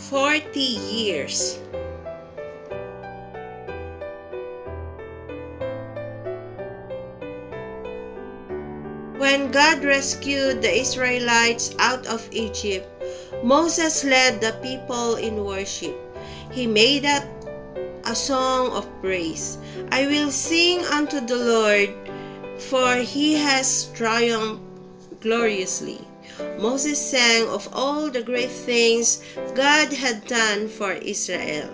40 years. When God rescued the Israelites out of Egypt, Moses led the people in worship. He made up a song of praise. I will sing unto the Lord, for he has triumphed gloriously. Moses sang of all the great things God had done for Israel.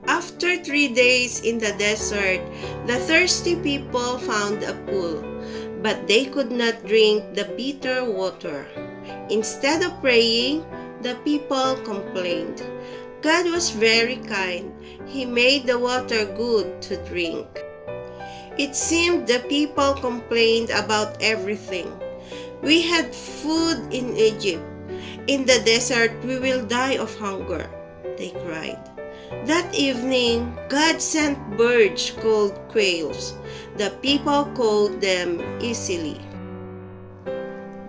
After 3 days in the desert, the thirsty people found a pool, but they could not drink the bitter water. Instead of praying, the people complained. God was very kind. He made the water good to drink. It seemed the people complained about everything. We had food in Egypt. In the desert, we will die of hunger, they cried. That evening, God sent birds called quails. The people caught them easily.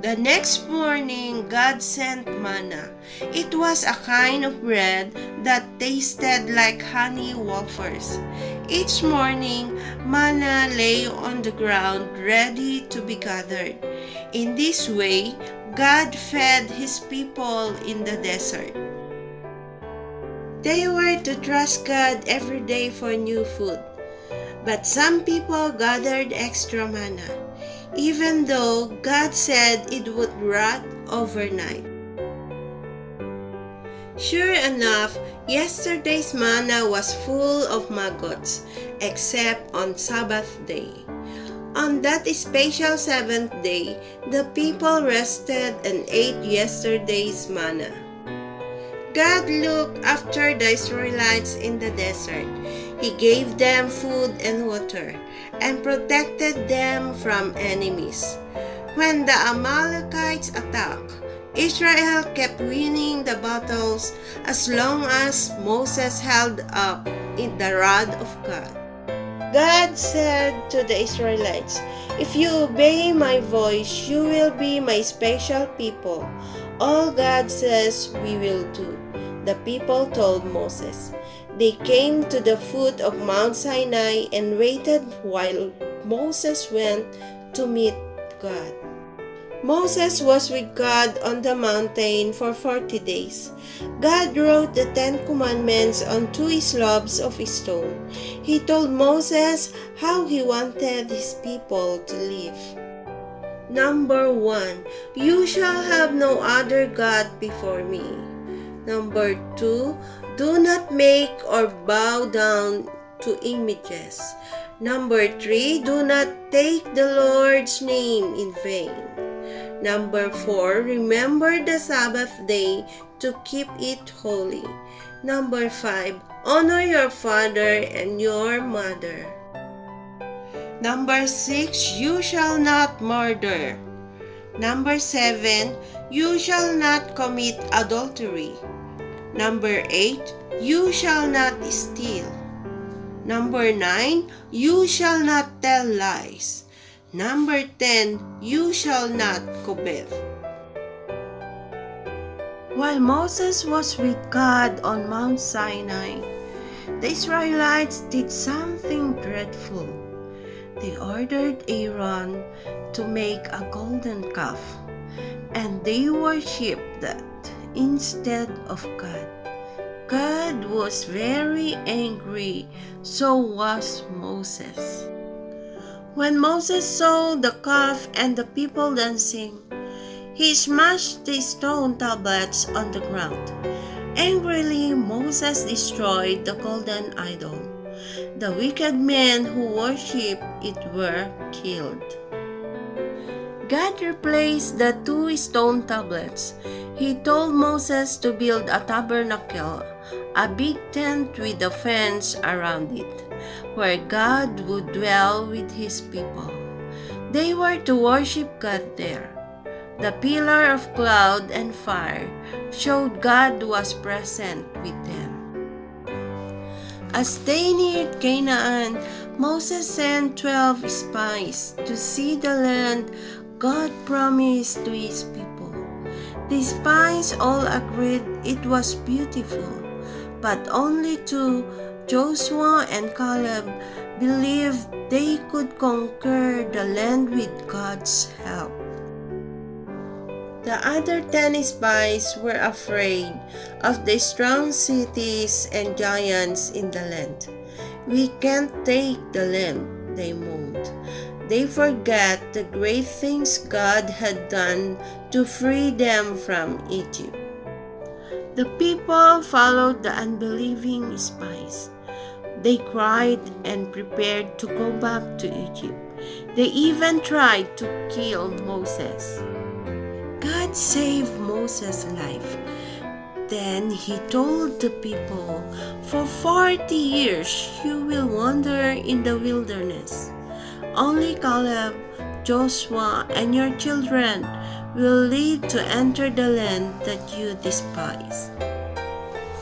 The next morning, God sent manna. It was a kind of bread that tasted like honey wafers. Each morning, manna lay on the ground ready to be gathered. In this way, God fed his people in the desert. They were to trust God every day for new food. But some people gathered extra manna, even though God said it would rot overnight. Sure enough, yesterday's manna was full of maggots, except on Sabbath day. On that special seventh day, the people rested and ate yesterday's manna. God looked after the Israelites in the desert. He gave them food and water, and protected them from enemies. When the Amalekites attacked, Israel kept winning the battles as long as Moses held up in the rod of God. God said to the Israelites, "If you obey my voice, you will be my special people. All God says we will do." The people told Moses. They came to the foot of Mount Sinai and waited while Moses went to meet God. Moses was with God on the mountain for 40 days. God wrote the 10 Commandments on 2 slabs of stone. He told Moses how he wanted his people to live. Number 1, you shall have no other God before me. Number 2, do not make or bow down to images. Number 3, do not take the Lord's name in vain. Number 4, remember the Sabbath day to keep it holy. Number 5, honor your father and your mother. Number 6, you shall not murder. Number 7, you shall not commit adultery. Number 8, you shall not steal. Number 9, you shall not tell lies. Number 10, you shall not covet. While Moses was with God on Mount Sinai, the Israelites did something dreadful. They ordered Aaron to make a golden calf, and they worshipped that instead of God. God was very angry, so was Moses. When Moses saw the calf and the people dancing, he smashed the stone tablets on the ground. Angrily, Moses destroyed the golden idol. The wicked men who worshipped it were killed. God replaced the 2 stone tablets. He told Moses to build a tabernacle, a big tent with a fence around it, where God would dwell with his people. They were to worship God there. The pillar of cloud and fire showed God was present with them. As they neared Canaan, Moses sent 12 spies to see the land God promised to his people. The spies all agreed it was beautiful, but only two, Joshua and Caleb, believed they could conquer the land with God's help. The other 10 spies were afraid of the strong cities and giants in the land. "We can't take the land," they moaned. They forgot the great things God had done to free them from Egypt. The people followed the unbelieving spies. They cried and prepared to go back to Egypt. They even tried to kill Moses. God saved Moses' life. Then he told the people, "For 40 years you will wander in the wilderness. Only Caleb, Joshua, and your children will lead to enter the land that you despise."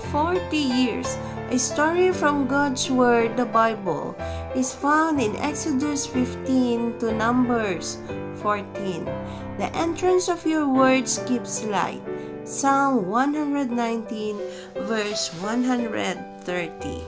40 years, a story from God's Word, the Bible, is found in Exodus 15 to Numbers 14. The entrance of your words gives light. Psalm 119, verse 130.